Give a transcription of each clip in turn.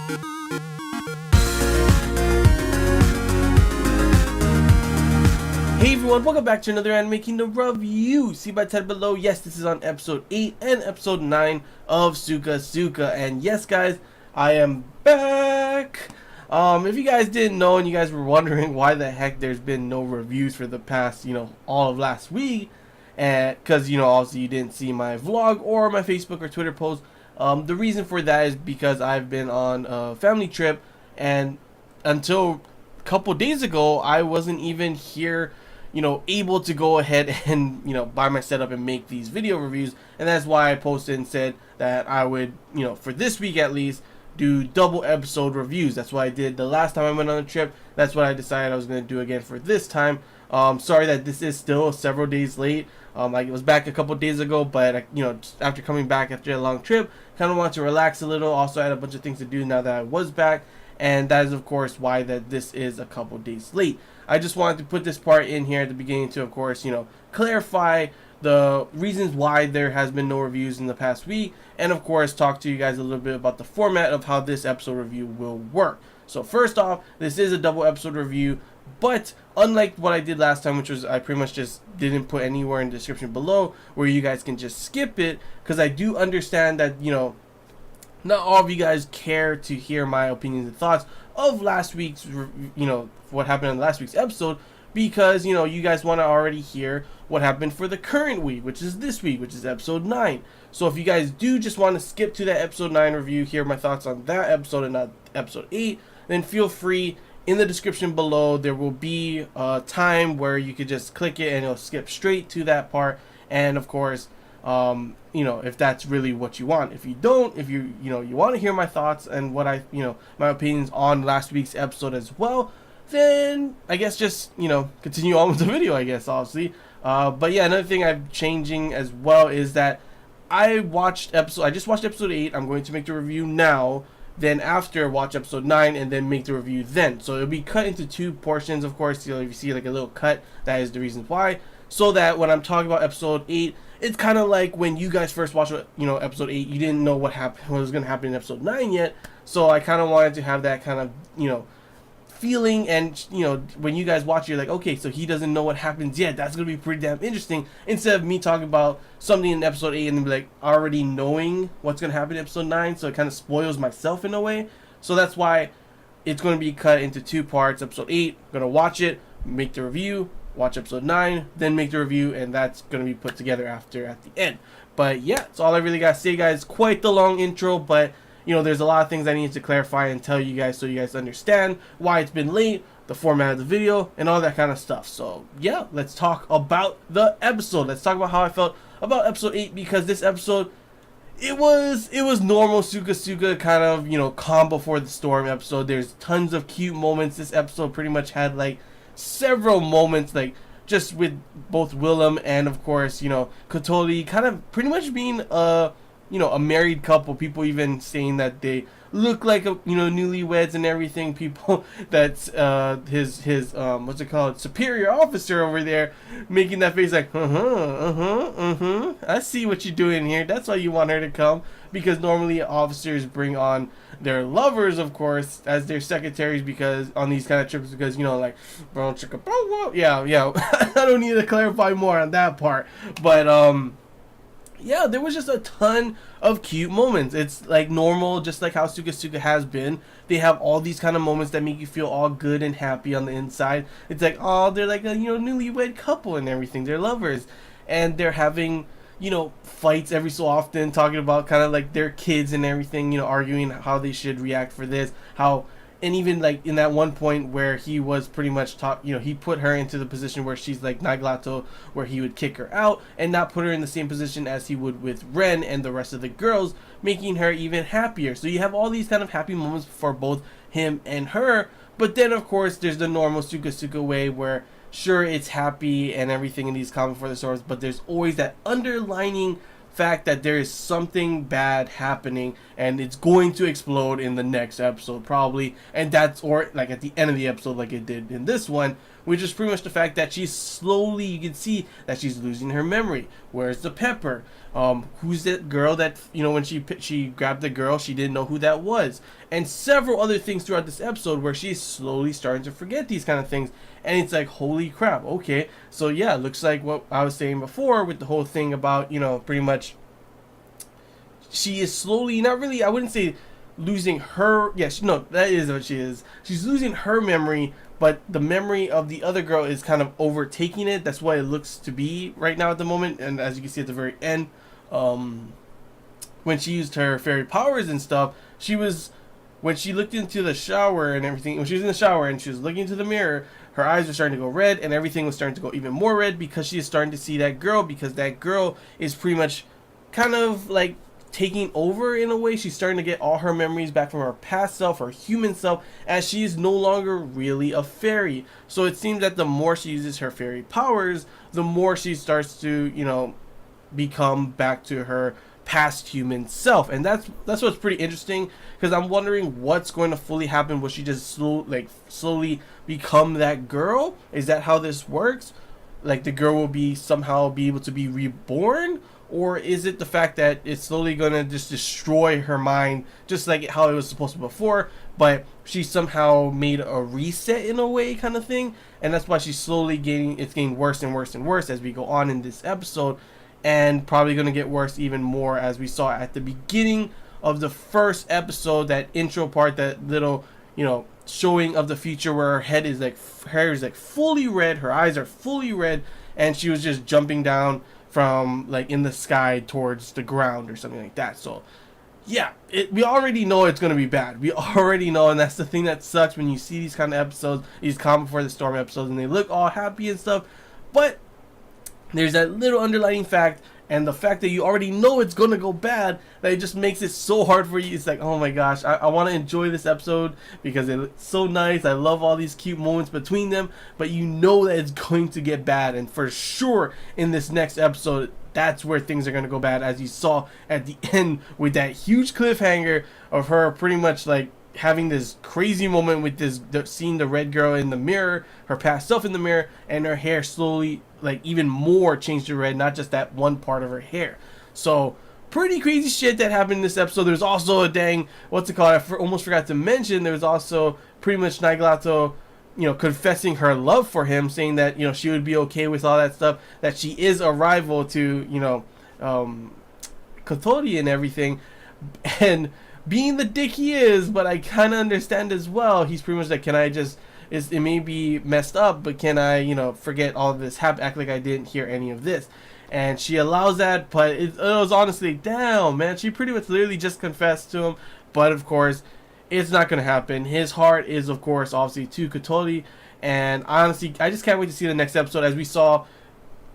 Hey everyone, welcome back to another Anime Kingdom review. See by title below, yes, this is on episode 8 and episode 9 of SukaSuka. And yes guys, I am back. If you guys didn't know and you guys were wondering why the heck there's been no reviews for the past, all of last week, and because, obviously you didn't see my vlog or my Facebook or Twitter post, the reason for that is because I've been on a family trip, and until a couple days ago, I wasn't even here able to go ahead and, buy my setup and make these video reviews. And that's why I posted and said that I would, for this week at least, do double episode reviews. That's what I did the last time I went on a trip. That's what I decided I was going to do again for this time. Sorry that this is still several days late. Like, it was back a couple days ago, but, after coming back after a long trip, kind of wanted to relax a little. Also, I had a bunch of things to do now that I was back. And that is, of course, why that this is a couple days late. I just wanted to put this part in here at the beginning to, of course, clarify the reasons why there has been no reviews in the past week. And, of course, talk to you guys a little bit about the format of how this episode review will work. So, first off, this is a double episode review. But, unlike what I did last time, which was I pretty much just didn't put anywhere in the description below where you guys can just skip it. Because I do understand that, not all of you guys care to hear my opinions and thoughts of last week's, what happened in last week's episode, because, you guys want to already hear what happened for the current week, which is this week, which is episode 9. So if you guys do just want to skip to that episode 9 review, hear my thoughts on that episode and not episode 8, then feel free. In the description below, there will be a time where you could just click it and it'll skip straight to that part. And of course, if that's really what you want. If you don't, if you want to hear my thoughts and what my opinions on last week's episode as well, then I guess just, continue on with the video, I guess, obviously. But yeah, another thing I'm changing as well is that I just watched episode 8. I'm going to make the review now. Then after, watch episode 9 and then make the review then. So it'll be cut into 2 portions, of course. If you see like a little cut, that is the reason why. So that when I'm talking about episode 8, it's kind of like when you guys first watched, episode 8, you didn't know what was going to happen in episode 9 yet. So I kind of wanted to have that kind of, feeling, and, when you guys watch, you're like, okay, so he doesn't know what happens yet. That's going to be pretty damn interesting. Instead of me talking about something in episode 8 and then be like already knowing what's going to happen in episode 9. So it kind of spoils myself in a way. So that's why it's going to be cut into 2 parts. Episode 8, I'm going to watch it, make the review. Watch episode 9, then make the review, and that's going to be put together after at the end. But yeah, that's all I really got to say, guys. Quite the long intro, but, there's a lot of things I need to clarify and tell you guys so you guys understand why it's been late, the format of the video, and all that kind of stuff. So yeah, let's talk about the episode. Let's talk about how I felt about episode 8, because this episode, it was normal SukaSuka kind of, calm before the storm episode. There's tons of cute moments. This episode pretty much had, like, several moments, like, just with both Willem and, of course, Kotori kind of pretty much being a married couple. People even saying that they look like newlyweds and everything. People that's his what's it called, superior officer over there making that face like I see what you're doing here. That's why you want her to come, because normally officers bring on their lovers, of course, as their secretaries, because on these kind of trips, because like yeah I don't need to clarify more on that part, but yeah, there was just a ton of cute moments. It's like normal, just like how SukaSuka has been. They have all these kind of moments that make you feel all good and happy on the inside. It's like, oh, they're like a newlywed couple and everything. They're lovers, and they're having fights every so often, talking about kind of like their kids and everything. Arguing how they should react for this, how. And even like in that one point where he was pretty much he put her into the position where she's like Naglato, where he would kick her out and not put her in the same position as he would with Ren and the rest of the girls, making her even happier. So you have all these kind of happy moments for both him and her. But then, of course, there's the normal SukaSuka way where, sure, it's happy and everything in these calm before the storms, but there's always that underlining fact that there is something bad happening and it's going to explode in the next episode probably, and that's, or like at the end of the episode like it did in this one, which is pretty much the fact that she's slowly, you can see that she's losing her memory. Where's the pepper? Who's that girl that, when she grabbed the girl, she didn't know who that was, and several other things throughout this episode where she's slowly starting to forget these kind of things. And it's like, holy crap, okay, so yeah, looks like what I was saying before with the whole thing about, pretty much she is slowly, not really, I wouldn't say losing her, no, that is what she is. She's losing her memory, but the memory of the other girl is kind of overtaking it. That's what it looks to be right now at the moment. And as you can see at the very end, when she used her fairy powers and stuff, when she looked into the shower and everything, when she was in the shower and she was looking into the mirror, her eyes were starting to go red, and everything was starting to go even more red because she is starting to see that girl, because that girl is pretty much kind of like taking over in a way. She's starting to get all her memories back from her past self, her human self, as she is no longer really a fairy. So it seems that the more she uses her fairy powers, the more she starts to, become back to her past human self. And that's what's pretty interesting, because I'm wondering what's going to fully happen. Will she just slowly become that girl? Is that how this works? Like the girl will somehow be able to be reborn? Or is it the fact that it's slowly going to just destroy her mind, just like how it was supposed to before, but she somehow made a reset in a way, kind of thing? And that's why she's slowly getting worse and worse and worse as we go on in this episode, and probably going to get worse even more, as we saw at the beginning of the first episode, that intro part, that little, showing of the future where her hair is like fully red, her eyes are fully red, and she was just jumping down from like in the sky towards the ground or something like that. So yeah, we already know it's going to be bad. We already know, and that's the thing that sucks when you see these kind of episodes, these Calm Before the Storm episodes, and they look all happy and stuff, but there's that little underlying fact, and the fact that you already know it's going to go bad, that it just makes it so hard for you. It's like, oh my gosh, I want to enjoy this episode because it's so nice. I love all these cute moments between them, but you know that it's going to get bad. And for sure, in this next episode, that's where things are going to go bad, as you saw at the end with that huge cliffhanger of her pretty much like having this crazy moment with seeing the red girl in the mirror, her past self in the mirror, and her hair slowly, like even more, changed to red, not just that one part of her hair. So pretty crazy shit that happened in this episode. There's also a dang, almost forgot to mention, there was also pretty much Nagelato, confessing her love for him, saying that, she would be okay with all that stuff, that she is a rival to, Kotori and everything, and being the dick he is, but I kind of understand as well. He's pretty much like, it may be messed up, but can I, forget all of this, act like I didn't hear any of this. And she allows that, but it was honestly, damn, man, she pretty much literally just confessed to him. But of course, it's not going to happen. His heart is, of course, obviously to Kotori. And honestly, I just can't wait to see the next episode, as we saw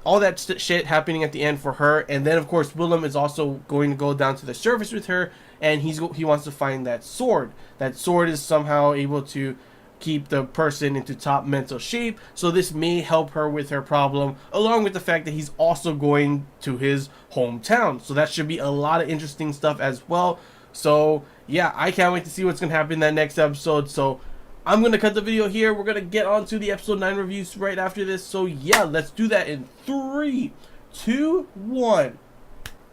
all that shit happening at the end for her. And then, of course, Willem is also going to go down to the surface with her, and he wants to find that sword. That sword is somehow able to keep the person into top mental shape, so this may help her with her problem, along with the fact that he's also going to his hometown. So that should be a lot of interesting stuff as well. So yeah, I can't wait to see what's going to happen in that next episode. So I'm going to cut the video here. We're going to get on to the episode 9 reviews right after this. So yeah, let's do that in 3, 2, 1.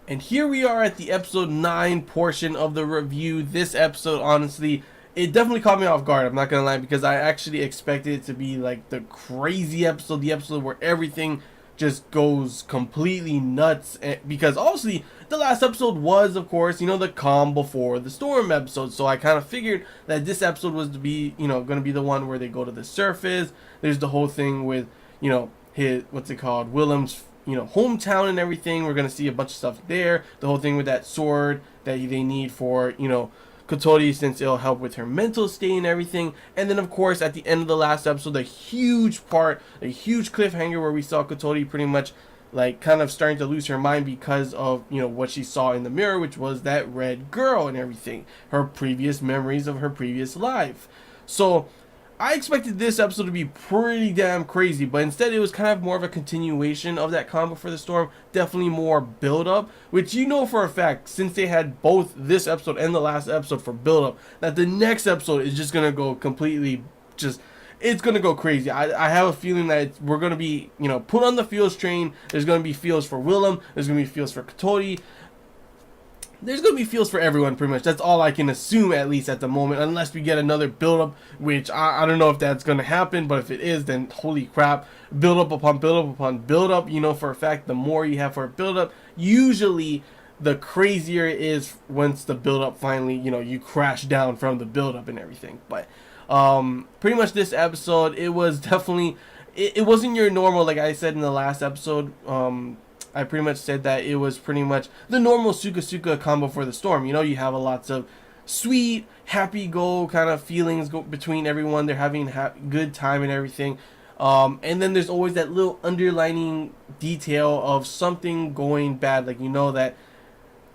And here we are at the episode 9 portion of the review. This episode, honestly, it definitely caught me off guard, I'm not gonna lie, because I actually expected it to be like the crazy episode, the episode where everything just goes completely nuts. Because obviously the last episode was, of course, the Calm Before the Storm episode, so I kind of figured that this episode was to be, gonna be the one where they go to the surface. There's the whole thing with, his, Willem's, hometown and everything. We're gonna see a bunch of stuff there. The whole thing with that sword that they need for, Kotori, since it'll help with her mental state and everything. And then, of course, at the end of the last episode, a huge cliffhanger where we saw Kotori pretty much like kind of starting to lose her mind because of, what she saw in the mirror, which was that red girl and everything, her previous memories of her previous life. So I expected this episode to be pretty damn crazy, but instead it was kind of more of a continuation of that Calm Before the Storm. Definitely more build up, which for a fact, since they had both this episode and the last episode for build up, that the next episode is just gonna go completely it's gonna go crazy. I have a feeling that we're gonna be, you know, put on the feels train. There's gonna be feels for Willem. There's gonna be feels for Katori. There's going to be feels for everyone, pretty much. That's all I can assume, at least at the moment, unless we get another build-up, which I don't know if that's going to happen, but if it is, then holy crap. Build-up upon build-up upon build-up, you know, for a fact, the more you have for a build-up, usually the crazier it is once the build-up finally, you know, you crash down from the build-up and everything. But pretty much this episode, it was definitely, it wasn't your normal, like I said in the last episode, I pretty much said that it was pretty much the normal SukaSuka combo for the storm. You know, you have a lots of sweet, happy-go kind of feelings between everyone. They're having good time and everything. And then there's always that little underlining detail of something going bad. Like, you know that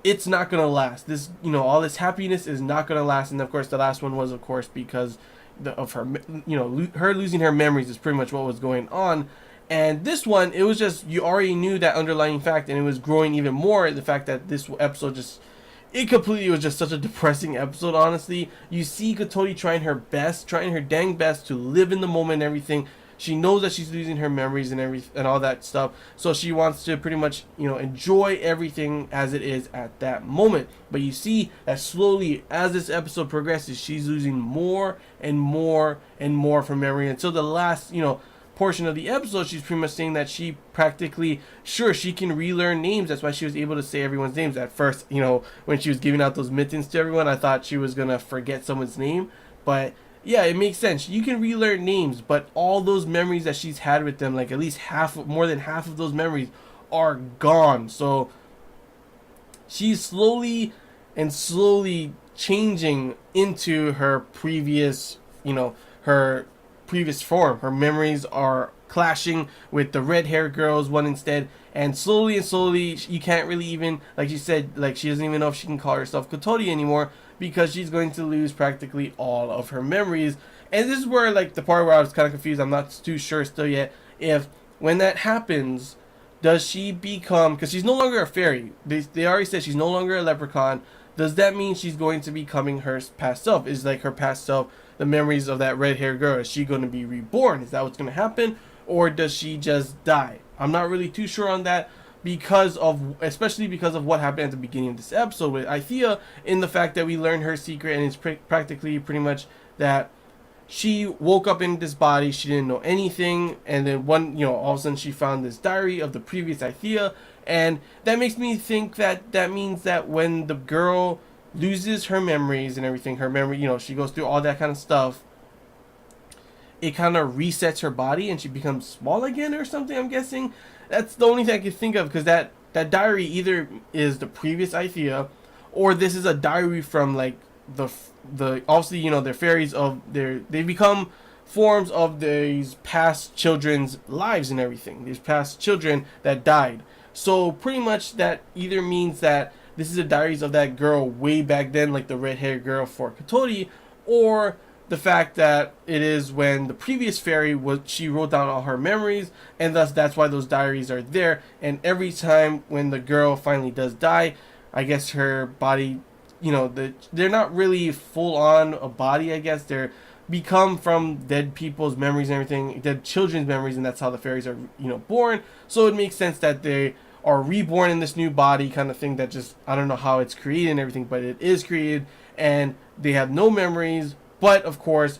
it's not going to last. This, you know, all this happiness is not going to last. And, of course, the last one was, of course, because of her, you know, her losing her memories is pretty much what was going on. And this one, it was just, you already knew that underlying fact, and it was growing even more, the fact that this episode just, it completely was just such a depressing episode, honestly. You see Katori trying her best, trying her dang best to live in the moment and everything. She knows that she's losing her memories and all that stuff, so she wants to pretty much, you know, enjoy everything as it is at that moment. But you see that slowly, as this episode progresses, she's losing more and more and more from memory until the last, you know, portion of the episode. She's pretty much saying that she practically, sure, she can relearn names. That's why she was able to say everyone's names. At first, you know, when she was giving out those mittens to everyone, I thought she was gonna forget someone's name, but yeah, it makes sense. You can relearn names, but all those memories that she's had with them, like at least more than half of those memories are gone. So she's slowly changing into her previous, you know, her previous form. Her memories are clashing with the red hair girls one instead, and slowly you can't really even, like she said, like she doesn't even know if she can call herself Katori anymore, because she's going to lose practically all of her memories. And this is where, like, the part where I was kind of confused. I'm not too sure still yet if when that happens, does she become, because she's no longer a fairy, they already said she's no longer a leprechaun. Does that mean she's going to be becoming her past self? Is like her past self the memories of that red hair girl? Is she going to be reborn? Is that what's going to happen? Or does she just die? I'm not really too sure on that, especially because of what happened at the beginning of this episode with Ithea, in the fact that we learned her secret, and it's practically pretty much that she woke up in this body, she didn't know anything, and then all of a sudden she found this diary of the previous Ithea, and that makes me think that that means that when the girl loses her memories and everything, her memory, you know, she goes through all that kind of stuff, it kind of resets her body and she becomes small again or something, I'm guessing. That's the only thing I can think of, because that diary either is the previous Ithea, or this is a diary from, like, the obviously, you know, they're fairies of they become forms of these past children's lives and everything, these past children that died. So pretty much that either means that this is the diaries of that girl way back then, like the red haired girl for Katori, or the fact that it is when the previous fairy she wrote down all her memories, and thus that's why those diaries are there. And every time when the girl finally does die, I guess her body, you know, they're not really full on a body, I guess. They're become from dead people's memories and everything, dead children's memories, and that's how the fairies are, you know, born. So it makes sense that they are reborn in this new body kind of thing, that just, I don't know how it's created and everything, but it is created, and they have no memories. But of course,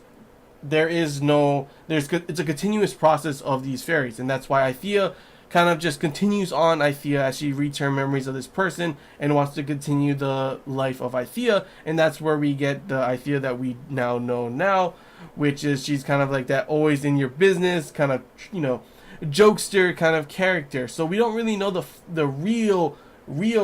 it's a continuous process of these fairies, and that's why Ithea kind of just continues on Ithea as she reads her memories of this person and wants to continue the life of Ithea. And that's where we get the Ithea that we now know now, which is she's kind of like that always in your business kind of, you know, jokester kind of character. So we don't really know the real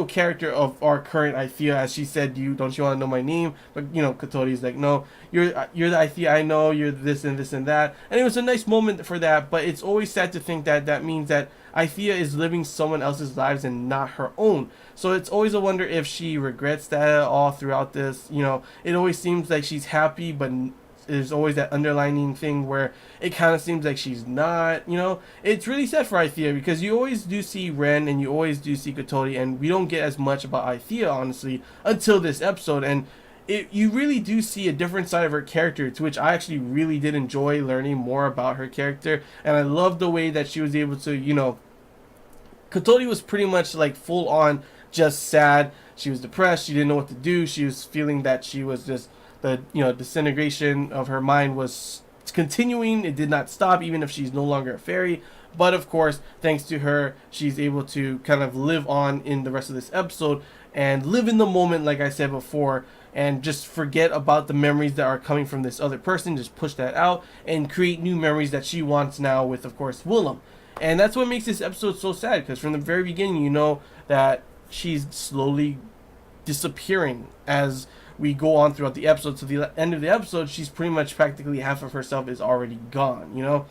character of our current Ithea, as she said, don't you want to know my name? But, you know, Katori's like, no, you're the Ithea I know, you're this and this and that. And it was a nice moment for that, but it's always sad to think that that means that Ithea is living someone else's lives and not her own. So it's always a wonder if she regrets that all throughout this. You know, it always seems like she's happy, but there's always that underlining thing where it kind of seems like she's not, you know. It's really sad for Ithea, because you always do see Ren and you always do see Katori, and we don't get as much about Ithea, honestly, until this episode. And you really do see a different side of her character, to which I actually really did enjoy learning more about her character. And I love the way that she was able to, Kotori was pretty much like full on just sad. She was depressed. She didn't know what to do. She was feeling that she was just the disintegration of her mind was continuing. It did not stop, even if she's no longer a fairy. But of course, thanks to her, she's able to kind of live on in the rest of this episode and live in the moment, like I said before, and just forget about the memories that are coming from this other person. Just push that out and create new memories that she wants now with, of course, Willem. And that's what makes this episode so sad, because from the very beginning, you know that she's slowly disappearing as we go on throughout the episode. To the end of the episode, she's pretty much practically half of herself is already gone.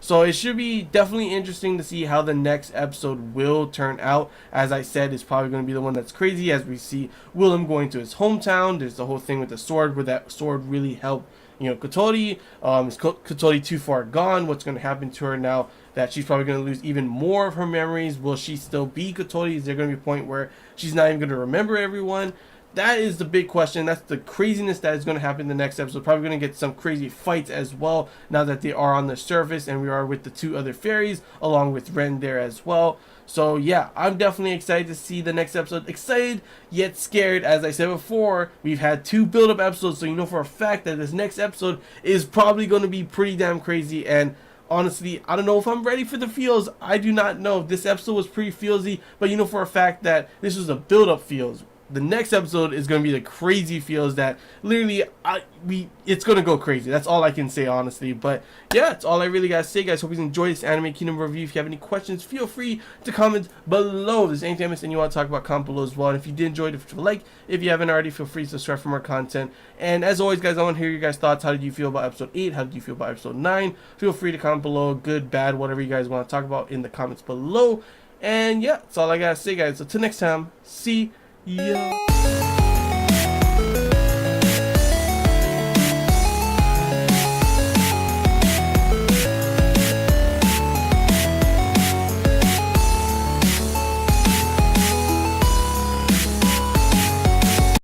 So it should be definitely interesting to see how the next episode will turn out. As I said, it's probably going to be the one that's crazy, as we see Willem going to his hometown. There's the whole thing with the sword, where that sword really helped Kotori. Is Kotori too far gone? What's going to happen to her now that she's probably going to lose even more of her memories? Will she still be Kotori? Is there going to be a point where she's not even going to remember everyone? That is the big question. That's the craziness that is going to happen in the next episode. Probably going to get some crazy fights as well, now that they are on the surface, and we are with the two other fairies along with Ren there as well. So yeah, I'm definitely excited to see the next episode. Excited yet scared. As I said before, we've had 2 build-up episodes, so you know for a fact that this next episode is probably going to be pretty damn crazy. And honestly, I don't know if I'm ready for the feels. I do not know. This episode was pretty feelsy, but you know for a fact that this was a build-up feels. The next episode is going to be the crazy feels that literally it's going to go crazy. That's all I can say, honestly. But yeah, that's all I really got to say, guys. Hope you enjoyed this Anime Kingdom review. If you have any questions, feel free to comment below. If there's anything I missed and you want to talk about, comment below as well. And if you did enjoy it, if you like, if you haven't already, feel free to subscribe for more content. And as always, guys, I want to hear your guys' thoughts. How did you feel about episode 8? How did you feel about episode 9? Feel free to comment below, good, bad, whatever you guys want to talk about in the comments below. And yeah, that's all I got to say, guys. So till next time, see ya.